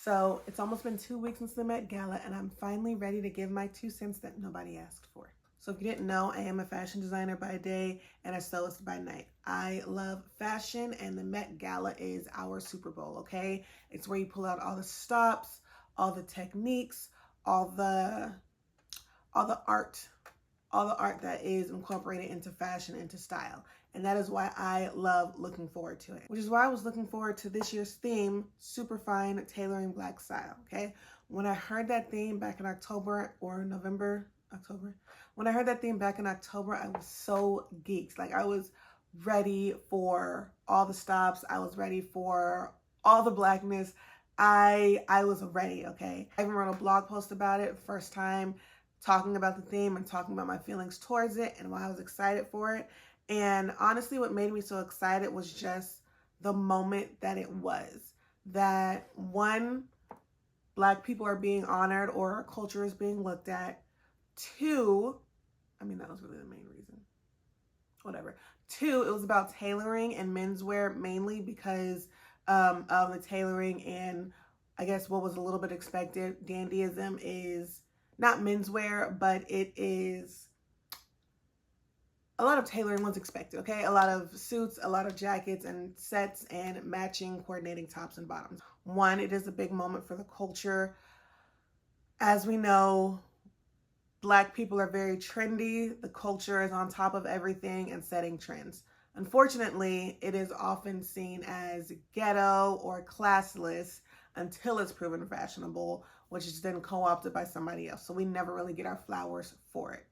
So it's almost been 2 weeks since the Met Gala, and I'm finally ready to give my 2 cents that nobody asked for. So if you didn't know, I am a fashion designer by day and a stylist by night. I love fashion, and the Met Gala is our Super Bowl, okay? It's where you pull out all the stops, all the techniques, all the art, that is incorporated into fashion, into style. And that is why I love looking forward to it. Which is why I was looking forward to this year's theme, Superfine Tailoring Black Style, okay? When I heard that theme back in October or November, when I heard that theme back in October, I was so geeked. Like, I was ready for all the stops. I was ready for all the blackness. I was ready, okay? I even wrote a blog post about it, first time talking about the theme and talking about my feelings towards it and why I was excited for it. And honestly, what made me so excited was just the moment that it was. That one, Black people are being honored, or our culture is being looked at. Two, I mean, that was really the main reason. Whatever. Two, it was about tailoring and menswear, mainly because of the tailoring and I guess what was a little bit expected. Dandyism is not menswear, but it is, a lot of tailoring was expected, okay? A lot of suits, a lot of jackets and sets and matching coordinating tops and bottoms. One, it is a big moment for the culture. As we know, Black people are very trendy. The culture is on top of everything and setting trends. Unfortunately, it is often seen as ghetto or classless until it's proven fashionable, which is then co-opted by somebody else. So we never really get our flowers for it.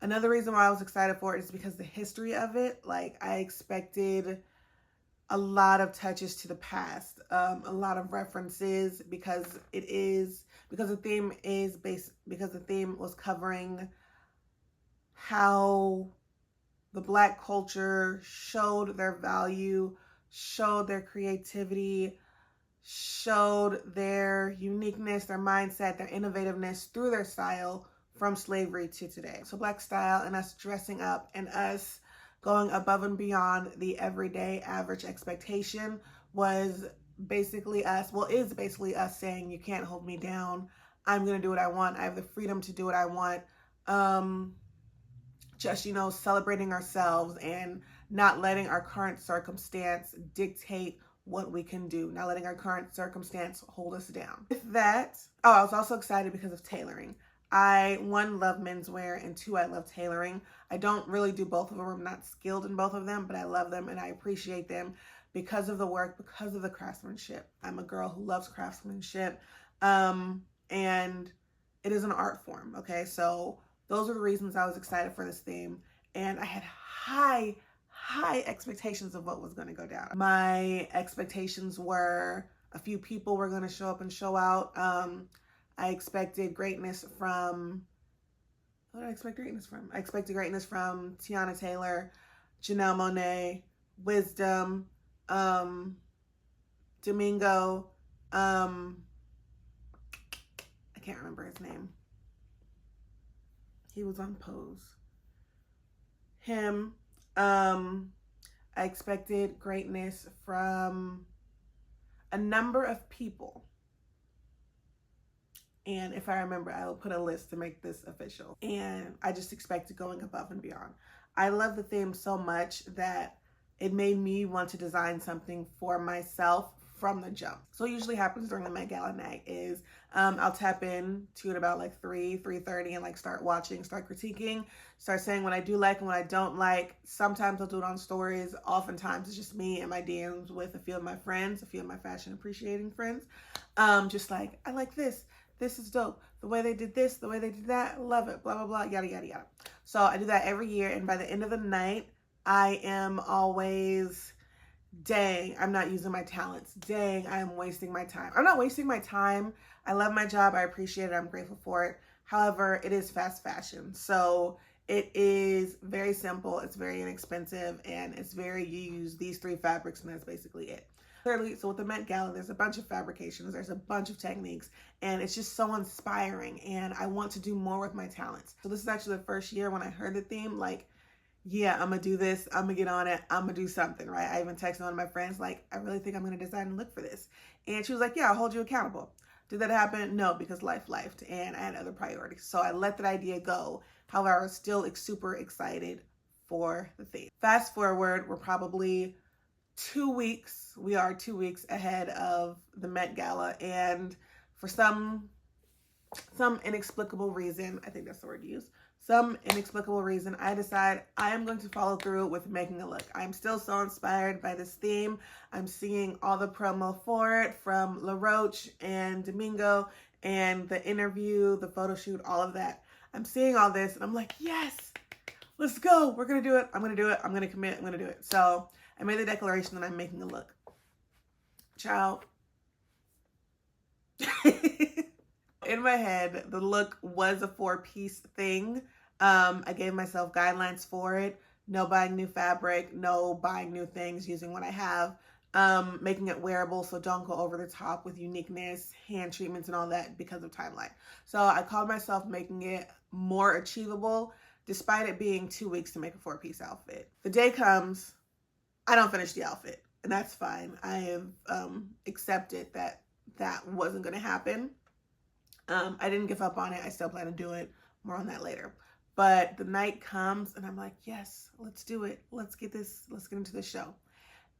Another reason why I was excited for it is because the history of it. Like, I expected a lot of touches to the past, a lot of references, because the theme was covering how the Black culture showed their value, showed their creativity, showed their uniqueness, their mindset, their innovativeness through their style from slavery to today. So Black style and us dressing up and us going above and beyond the everyday average expectation was basically us, is basically us saying, you can't hold me down. I'm going to do what I want. I have the freedom to do what I want. Just, celebrating ourselves and not letting our current circumstance dictate what we can do, not letting our current circumstance hold us down. With that, I was also excited because of tailoring. I, one, love menswear, and two, I love tailoring. I don't really do both of them. I'm not skilled in both of them, but I love them and I appreciate them because of the work, because of the craftsmanship. I'm a girl who loves craftsmanship, and it is an art form, okay? So those are the reasons I was excited for this theme, and I had high expectations of what was going to go down. My expectations were a few people were going to show up and show out. I expected greatness from, what did I expect greatness from? I expected greatness from Tiana Taylor, Janelle Monáe, Wisdom, Domingo, I can't remember his name. He was on Pose. Him. I expected greatness from a number of people. And if I remember, I will put a list to make this official. And I just expected going above and beyond. I love the theme so much that it made me want to design something for myself from the jump. So what usually happens during the Met Gala night is I'll tap in to it about like 3:30 and like start watching, start critiquing, start saying what I do like and what I don't like. Sometimes I'll do it on stories. Oftentimes it's just me and my DMs with a few of my friends, a few of my fashion appreciating friends. Just like, I like this. This is dope. The way they did this, the way they did that, love it, blah, blah, blah, yada, yada, yada. So I do that every year. And by the end of the night, I am always, dang, I'm not using my talents. Dang, I am wasting my time. I'm not wasting my time. I love my job. I appreciate it. I'm grateful for it. However, it is fast fashion. So it is very simple. It's very inexpensive. And it's very, you use these 3 fabrics and that's basically it. Clearly, so with the Met Gala, there's a bunch of fabrications, there's a bunch of techniques, and it's just so inspiring, and I want to do more with my talents. So this is actually the first year when I heard the theme, like, yeah, I'm gonna do this, I'm gonna get on it, I'm gonna do something, right? I even texted one of my friends, like, I really think I'm gonna design a look for this. And she was like, yeah, I'll hold you accountable. Did that happen? No, because life lifed and I had other priorities. So I let that idea go. However, I was still super excited for the theme. Fast forward, we're probably 2 weeks. We are 2 weeks ahead of the Met Gala. And for some inexplicable reason, I think that's the word to use, some inexplicable reason, I decide I am going to follow through with making a look. I'm still so inspired by this theme. I'm seeing all the promo for it from La Roche and Domingo and the interview, the photo shoot, all of that. I'm seeing all this and I'm like, yes, let's go. We're going to do it. I'm going to do it. I'm going to commit. I'm going to do it. So I made the declaration that I'm making a look. Ciao. In my head, the look was a 4-piece thing. I gave myself guidelines for it. No buying new fabric, no buying new things, using what I have, making it wearable, so don't go over the top with uniqueness, hand treatments, and all that because of timeline. So I called myself making it more achievable, despite it being 2 weeks to make a 4-piece outfit. The day comes, I don't finish the outfit, and that's fine. I have accepted that that wasn't going to happen. I didn't give up on it. I still plan to do it. More on that later. But the night comes and I'm like, yes, let's do it. Let's get into the show.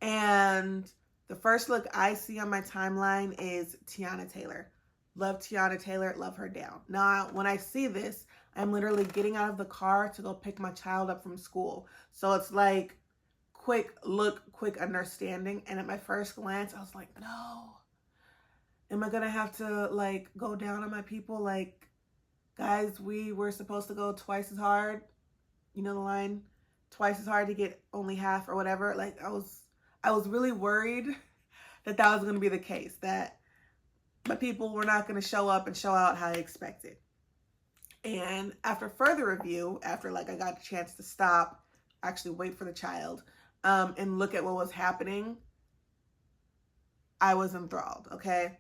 And the first look I see on my timeline is Tiana Taylor. Love Tiana Taylor, love her down. Now, when I see this, I'm literally getting out of the car to go pick my child up from school. So it's like quick look, quick understanding. And at my first glance, I was like, no. Am I gonna have to like go down on my people? Like, guys, we were supposed to go twice as hard. You know the line, twice as hard to get only half or whatever. Like I was really worried that that was gonna be the case, that my people were not gonna show up and show out how I expected. And after further review, after like I got a chance to stop, actually wait for the child, and look at what was happening, I was enthralled, okay?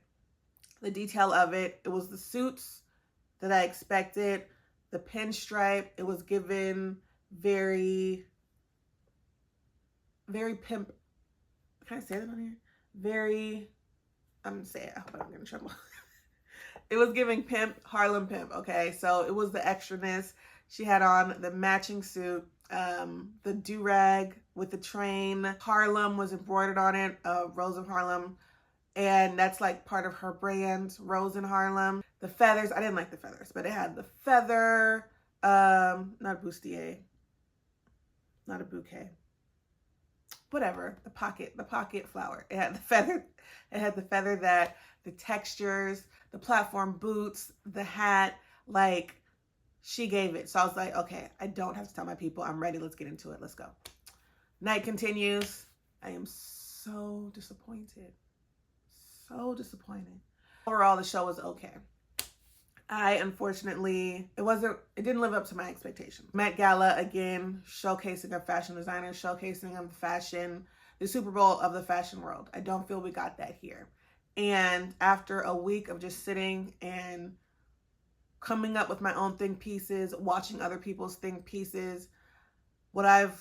The detail of it, it was the suits that I expected, the pinstripe, it was given very, very pimp. Can I say that on here? I'm gonna say it, I hope I don't get in trouble. It was giving pimp, Harlem pimp, okay? So it was the extraness. She had on the matching suit, the do-rag with the train. Harlem was embroidered on it, Rose of Harlem. And that's like part of her brand, Rose in Harlem. The feathers, I didn't like the feathers, but it had the feather, not a bustier, not a bouquet, whatever, the pocket flower. It had the feather that, the textures, the platform boots, the hat, like she gave it. So I was like, okay, I don't have to tell my people, I'm ready, let's get into it, let's go. Night continues. I am so disappointed. So disappointed. Overall, the show was okay. Unfortunately, it didn't live up to my expectations. Met Gala, again, showcasing of fashion designers, showcasing of fashion, the Super Bowl of the fashion world. I don't feel we got that here. And after a week of just sitting and coming up with my own think pieces, watching other people's think pieces, what I've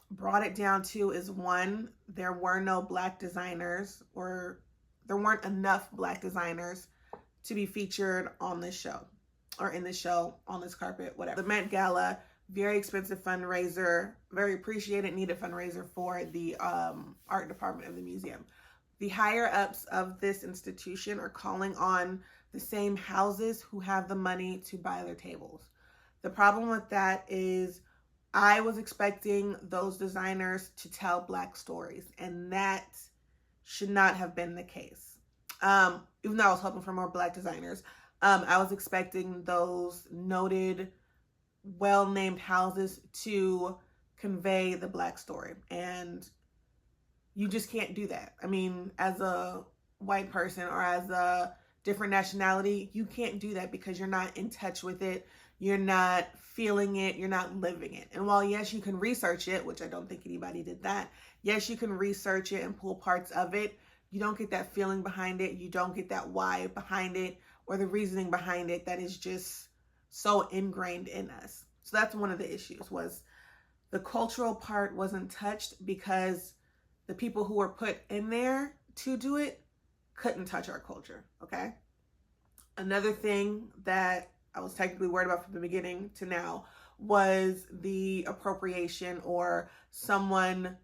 brought it down to is, one, there were no Black designers, or there weren't enough Black designers to be featured on this show, or in this show, on this carpet, whatever. The Met Gala, very expensive fundraiser, very appreciated, needed fundraiser for the art department of the museum. The higher ups of this institution are calling on the same houses who have the money to buy their tables. The problem with that is I was expecting those designers to tell Black stories, and that should not have been the case. Even though I was hoping for more Black designers, I was expecting those noted, well-named houses to convey the Black story, and you just can't do that. I mean, as a white person or as a different nationality, you can't do that because you're not in touch with it, you're not feeling it, you're not living it. And while yes, you can research it, which I don't think anybody did that, yes, you can research it and pull parts of it, you don't get that feeling behind it, you don't get that why behind it, or the reasoning behind it that is just so ingrained in us. So that's one of the issues, was the cultural part wasn't touched because the people who were put in there to do it couldn't touch our culture, okay? Another thing that I was technically worried about from the beginning to now was the appropriation, or someone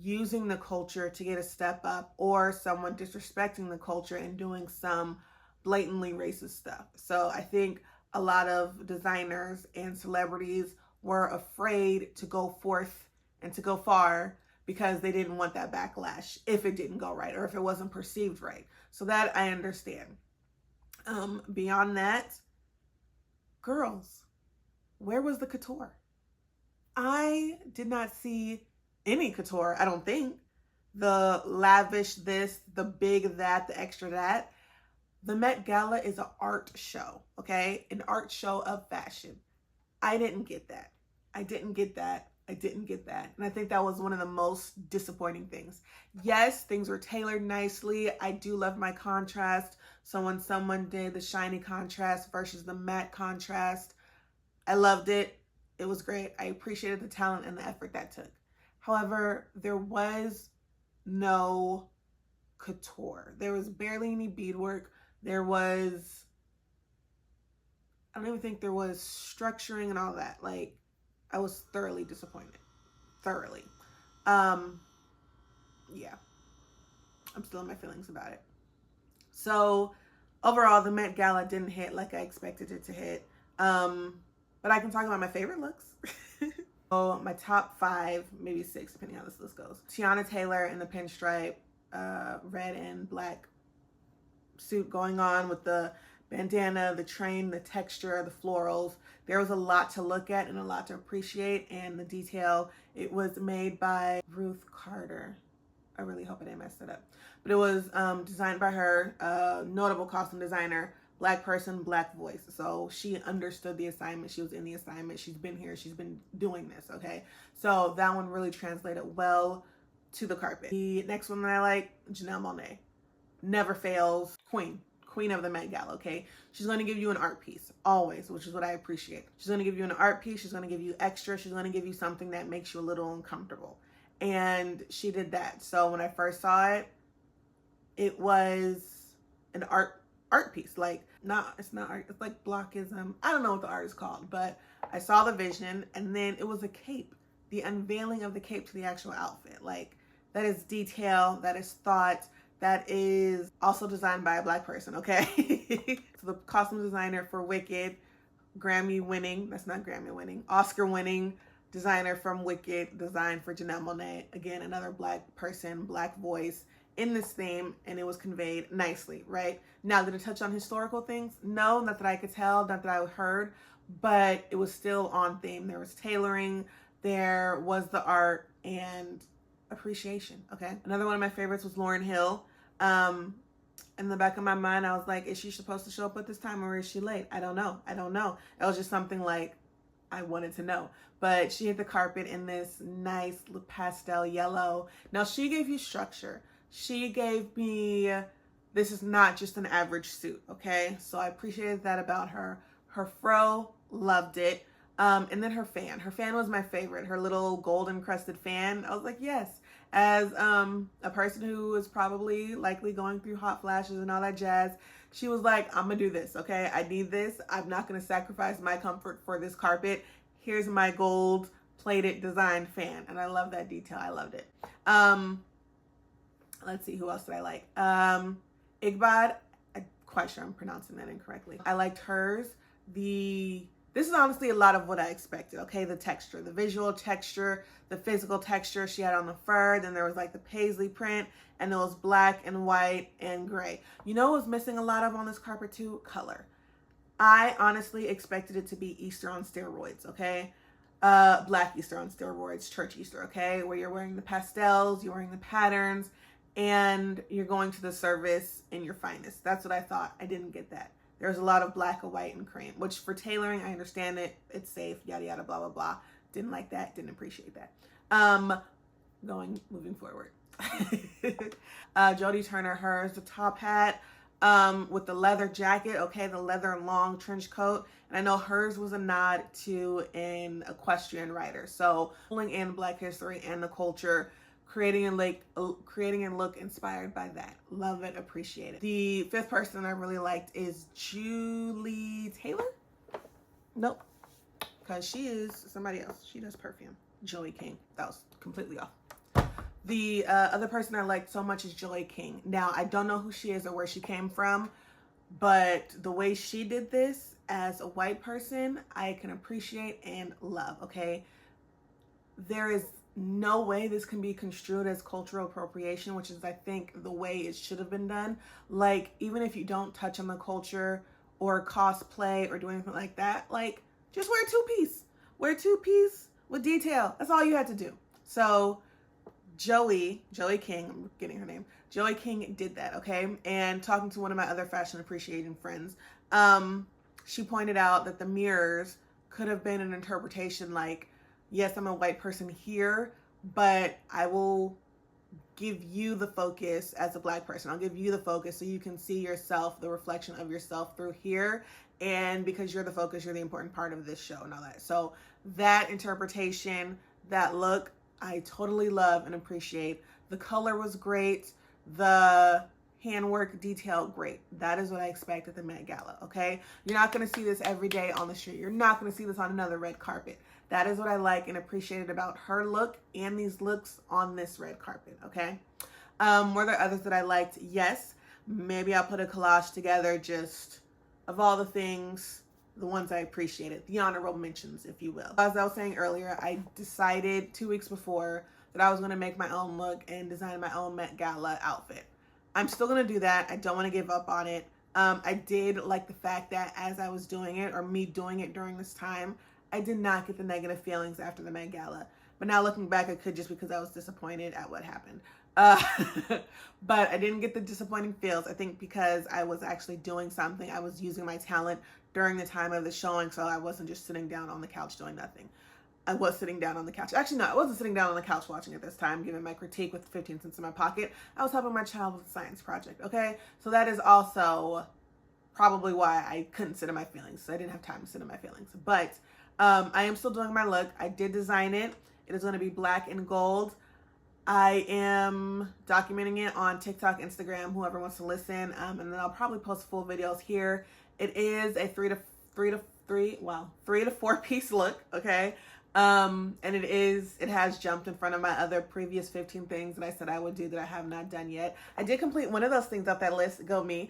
using the culture to get a step up, or someone disrespecting the culture and doing some blatantly racist stuff. So I think a lot of designers and celebrities were afraid to go forth and to go far because they didn't want that backlash if it didn't go right or if it wasn't perceived right. So that I understand. Beyond that, girls, where was the couture? I did not see any couture, I don't think. The lavish this, the big that, the extra that. The Met Gala is an art show, okay? An art show of fashion. I didn't get that. I didn't get that. I didn't get that. And I think that was one of the most disappointing things. Yes, things were tailored nicely. I do love my contrast. So when someone did the shiny contrast versus the matte contrast, I loved it. It was great. I appreciated the talent and the effort that took. However, there was no couture. There was barely any beadwork. There was, I don't even think there was structuring and all that. Like, I was thoroughly disappointed. Thoroughly. Yeah. I'm still in my feelings about it. So, overall, the Met Gala didn't hit like I expected it to hit. But I can talk about my favorite looks. So, my top 5, maybe 6, depending on how this list goes. Tiana Taylor in the pinstripe, red and black suit going on with the bandana, the train, the texture, the florals. There was a lot to look at and a lot to appreciate, and the detail. It was made by Ruth Carter. I really hope I didn't mess that up. But it was designed by her, notable costume designer, Black person, Black voice. So she understood the assignment. She was in the assignment. She's been here. She's been doing this, okay? So that one really translated well to the carpet. The next one that I like, Janelle Monáe. Never fails. Queen of the Met Gala, okay? She's going to give you an art piece, always, which is what I appreciate. She's going to give you an art piece. She's going to give you extra. She's going to give you something that makes you a little uncomfortable. And she did that. So when I first saw it, it was an art piece. Like, it's not art. It's like blockism. I don't know what the art is called, but I saw the vision, and then it was a cape. The unveiling of the cape to the actual outfit. Like, that is detail. That is thought. That is also designed by a Black person, okay? So the costume designer for Wicked, Oscar-winning designer from Wicked, designed for Janelle Monáe. Again, another Black person, Black voice in this theme, and it was conveyed nicely, right? Now, did it touch on historical things? No, not that I could tell, not that I heard, but it was still on theme. There was tailoring, there was the art, and appreciation, okay? Another one of my favorites was Lauryn Hill. In the back of my mind, I was like, is she supposed to show up at this time, or is she late? I don't know. It was just something like I wanted to know. But she hit the carpet in this nice pastel yellow. Now, she gave you structure. She gave me, this is not just an average suit, okay? So I appreciated that about her. Her fro, loved it. And then her fan. Her fan was my favorite. Her little gold encrusted fan. I was like, yes. As a person who is probably likely going through hot flashes and all that jazz, she was like, I'm gonna do this, okay? I need this. I'm not gonna sacrifice my comfort for this carpet. Here's my gold plated design fan. And I love that detail. I loved it. Let's see, who else did I like? Igbad, I'm quite sure I'm pronouncing that incorrectly. I liked hers. This is honestly a lot of what I expected, okay? The texture, the visual texture, the physical texture she had on the fur. Then there was like the paisley print, and it was black and white and gray. You know what was missing a lot of on this carpet too? Color. I honestly expected it to be Easter on steroids, okay? Black Easter on steroids, church Easter, okay? Where you're wearing the pastels, you're wearing the patterns, and you're going to the service in your finest. That's what I thought. I didn't get that. There's a lot of black and white and cream, which for tailoring, I understand it. It's safe, yada, yada, blah, blah, blah. Didn't like that. Didn't appreciate that. Moving forward. Jodie Turner, hers, the top hat with the leather jacket, okay, the leather long trench coat. And I know hers was a nod to an equestrian rider. So pulling in Black history and the culture, creating and look inspired by that. Love it, appreciate it. The fifth person I really liked is Julie Taylor. Nope, because she is somebody else. She does perfume. Joey King. That was completely off. The other person I liked so much is Joey King. Now, I don't know who she is or where she came from, but the way she did this as a white person, I can appreciate and love, okay? There is no way this can be construed as cultural appropriation, which is, I think, the way it should have been done. Like, even if you don't touch on the culture or cosplay or do anything like that, like, just wear two-piece. Wear two-piece with detail. That's all you had to do. So Joey King, I'm getting her name, Joey King did that, okay? And talking to one of my other fashion appreciating friends, she pointed out that the mirrors could have been an interpretation like, yes, I'm a white person here, but I will give you the focus as a black person. I'll give you the focus so you can see yourself, the reflection of yourself through here. And because you're the focus, you're the important part of this show and all that. So that interpretation, that look, I totally love and appreciate. The color was great. The handwork detail, great. That is what I expect at the Met Gala, okay? You're not going to see this every day on the street. You're not going to see this on another red carpet. That is what I like and appreciated about her look and these looks on this red carpet, okay? Were there others that I liked? Yes. Maybe I'll put a collage together just of all the things, the ones I appreciated, the honorable mentions, if you will. As I was saying earlier, I decided 2 weeks before that I was going to make my own look and design my own Met Gala outfit. I'm still going to do that. I don't want to give up on it. I did like the fact that as I was doing it, or me doing it during this time, I did not get the negative feelings after the Met Gala. But now looking back, I could just because I was disappointed at what happened. But I didn't get the disappointing feels. I think because I was actually doing something. I was using my talent during the time of the showing, so I wasn't just sitting down on the couch doing nothing. I was sitting down on the couch. Actually, no, I wasn't sitting down on the couch watching it this time, giving my critique with 15 cents in my pocket. I was helping my child with a science project, okay? So that is also probably why I couldn't sit in my feelings. So I didn't have time to sit in my feelings. But I am still doing my look. I did design it. It is going to be black and gold. I am documenting it on TikTok, Instagram, whoever wants to listen. And then I'll probably post full videos here. It is a three to four piece look, okay? And it has jumped in front of my other previous 15 things that I said I would do that I have not done yet. I did complete one of those things off that list, go me.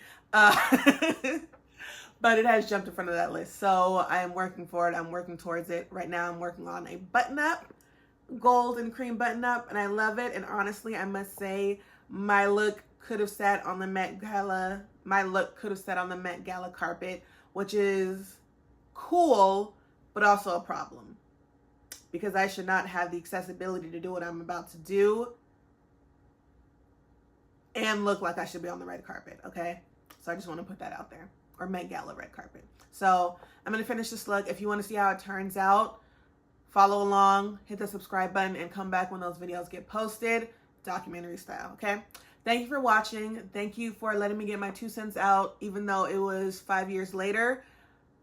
But it has jumped in front of that list. So I am working for it. I'm working towards it. Right now I'm working on a button-up, gold and cream button-up, and I love it. And honestly, I must say my look could have sat on the Met Gala. My look could have sat on the Met Gala carpet, which is cool, but also a problem. Because I should not have the accessibility to do what I'm about to do and look like I should be on the red carpet, okay? So I just want to put that out there. Or Met Gala red carpet. So I'm going to finish this look. If you want to see how it turns out, follow along, hit the subscribe button, and come back when those videos get posted, documentary style, okay? Thank you for watching. Thank you for letting me get my 2 cents out, even though it was 5 years later.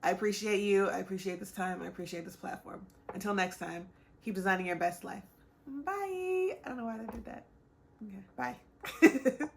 I appreciate you. I appreciate this time. I appreciate this platform. Until next time, keep designing your best life. Bye. I don't know why I did that. Okay, bye.